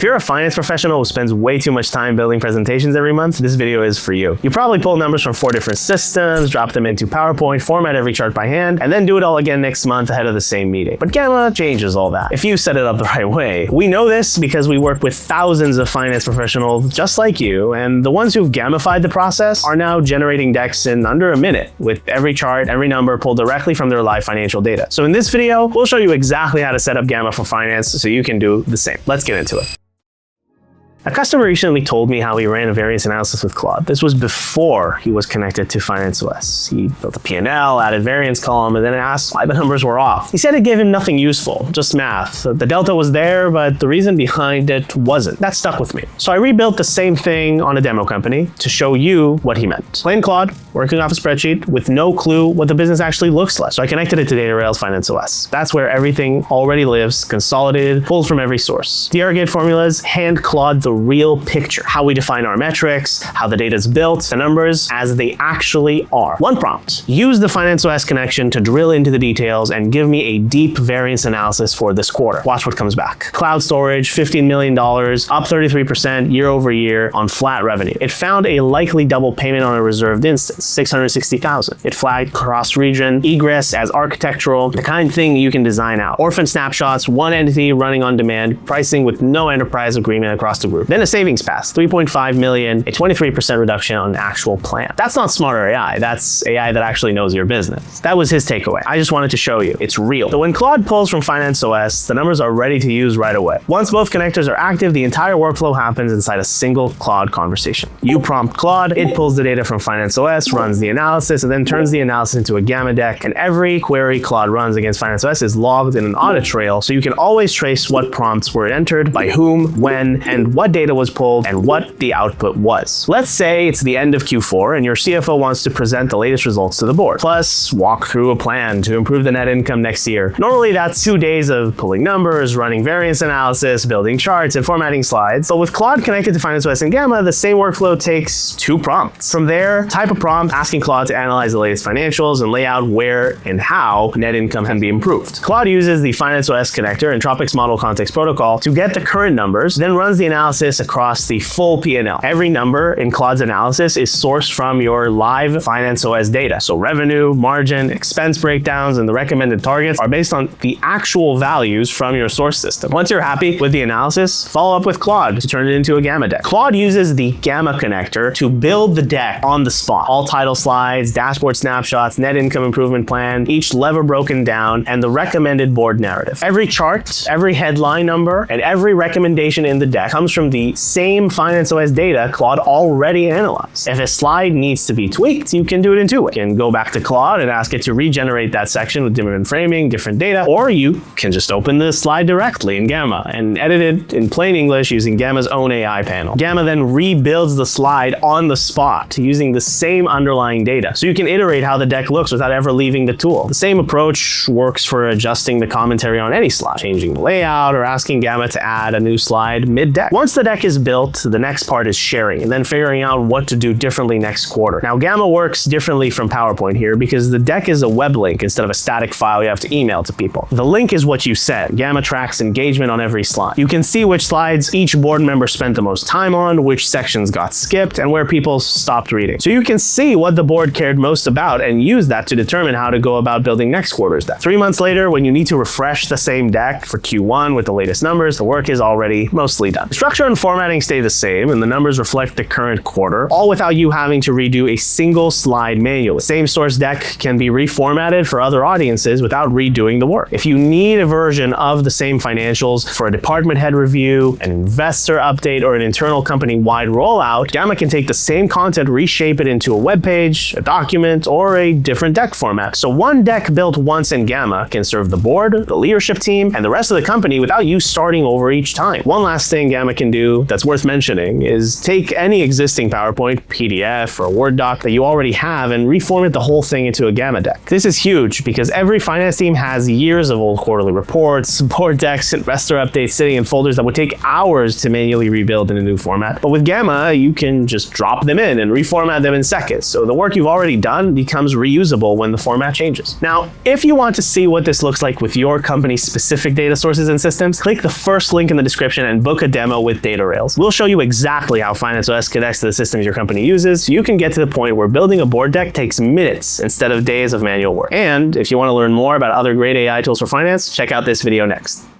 you're a finance professional who spends way too much time building presentations every month, this video is for you. You probably pull numbers from 4 different systems, drop them into PowerPoint, format every chart by hand, and then do it all again next month ahead of the same meeting. But Gamma changes all that if you set it up the right way. We know this because we work with thousands of finance professionals just like you, and the ones who've gamified the process are now generating decks in under a minute with every chart, every number pulled directly from their live financial data. So in this video, we'll show you exactly how to set up Gamma for finance so you can do the same. Let's get into it. A customer recently told me how he ran a variance analysis with Claude. This was before he was connected to FinanceOS. He built a P&L, added variance column, and then asked why the numbers were off. He said it gave him nothing useful, just math. The delta was there, but the reason behind it wasn't. That stuck with me. So I rebuilt the same thing on a demo company to show you what he meant. Plain Claude, working off a spreadsheet with no clue what the business actually looks like. So I connected it to Datarails FinanceOS. That's where everything already lives, consolidated, pulled from every source. The aggregate formulas hand Claude the real picture, how we define our metrics, how the data is built, the numbers as they actually are. One prompt: use the FinanceOS connection to drill into the details and give me a deep variance analysis for this quarter. Watch what comes back. Cloud storage, $15 million, up 33% year over year on flat revenue. It found a likely double payment on a reserved instance, $660,000. It flagged cross-region egress as architectural, the kind of thing you can design out. Orphan snapshots, one entity running on demand, pricing with no enterprise agreement across the group. Then a savings pass, $3.5 million, a 23% reduction on the actual plan. That's not smarter AI, that's AI that actually knows your business. That was his takeaway. I just wanted to show you, it's real. So when Claude pulls from FinanceOS, the numbers are ready to use right away. Once both connectors are active, the entire workflow happens inside a single Claude conversation. You prompt Claude, it pulls the data from FinanceOS, runs the analysis, and then turns the analysis into a Gamma deck, and every query Claude runs against FinanceOS is logged in an audit trail, so you can always trace what prompts were entered, by whom, when, and what data was pulled, and what the output was. Let's say it's the end of Q4 and your CFO wants to present the latest results to the board, plus walk through a plan to improve the net income next year. Normally that's 2 days of pulling numbers, running variance analysis, building charts, and formatting slides. But with Claude connected to FinanceOS and Gamma, the same workflow takes 2 prompts. From there, type a prompt asking Claude to analyze the latest financials and lay out where and how net income can be improved. Claude uses the FinanceOS connector and Tropic's model context protocol to get the current numbers, then runs the analysis across the full P&L. Every number in Claude's analysis is sourced from your live FinanceOS data. So revenue, margin, expense breakdowns, and the recommended targets are based on the actual values from your source system. Once you're happy with the analysis, follow up with Claude to turn it into a Gamma deck. Claude uses the Gamma connector to build the deck on the spot. All title slides, dashboard snapshots, net income improvement plan, each lever broken down, and the recommended board narrative. Every chart, every headline number, and every recommendation in the deck comes from the same FinanceOS data Claude already analyzed. If a slide needs to be tweaked, you can do it in 2 ways. You can go back to Claude and ask it to regenerate that section with different framing, different data, or you can just open the slide directly in Gamma and edit it in plain English using Gamma's own AI panel. Gamma then rebuilds the slide on the spot using the same underlying data, so you can iterate how the deck looks without ever leaving the tool. The same approach works for adjusting the commentary on any slide, changing the layout, or asking Gamma to add a new slide mid-deck. Once the deck is built, the next part is sharing and then figuring out what to do differently next quarter. Now, Gamma works differently from PowerPoint here because the deck is a web link instead of a static file you have to email to people. The link is what you said. Gamma tracks engagement on every slide. You can see which slides each board member spent the most time on, which sections got skipped, and where people stopped reading. So you can see what the board cared most about and use that to determine how to go about building next quarter's deck. 3 months later, when you need to refresh the same deck for Q1 with the latest numbers, the work is already mostly done. The structure and formatting stay the same, and the numbers reflect the current quarter, all without you having to redo a single slide manually. The same source deck can be reformatted for other audiences without redoing the work. If you need a version of the same financials for a department head review, an investor update, or an internal company-wide rollout, Gamma can take the same content, reshape it into a web page, a document, or a different deck format. So one deck built once in Gamma can serve the board, the leadership team, and the rest of the company without you starting over each time. One last thing Gamma can do that's worth mentioning is take any existing PowerPoint, PDF, or Word doc that you already have and reformat the whole thing into a Gamma deck. This is huge because every finance team has years of old quarterly reports, board decks, and investor updates sitting in folders that would take hours to manually rebuild in a new format. But with Gamma, you can just drop them in and reformat them in seconds. So the work you've already done becomes reusable when the format changes. Now, if you want to see what this looks like with your company's specific data sources and systems, click the first link in the description and book a demo with Datarails. We'll show you exactly how FinanceOS connects to the systems your company uses, so you can get to the point where building a board deck takes minutes instead of days of manual work. And if you want to learn more about other great AI tools for finance, check out this video next.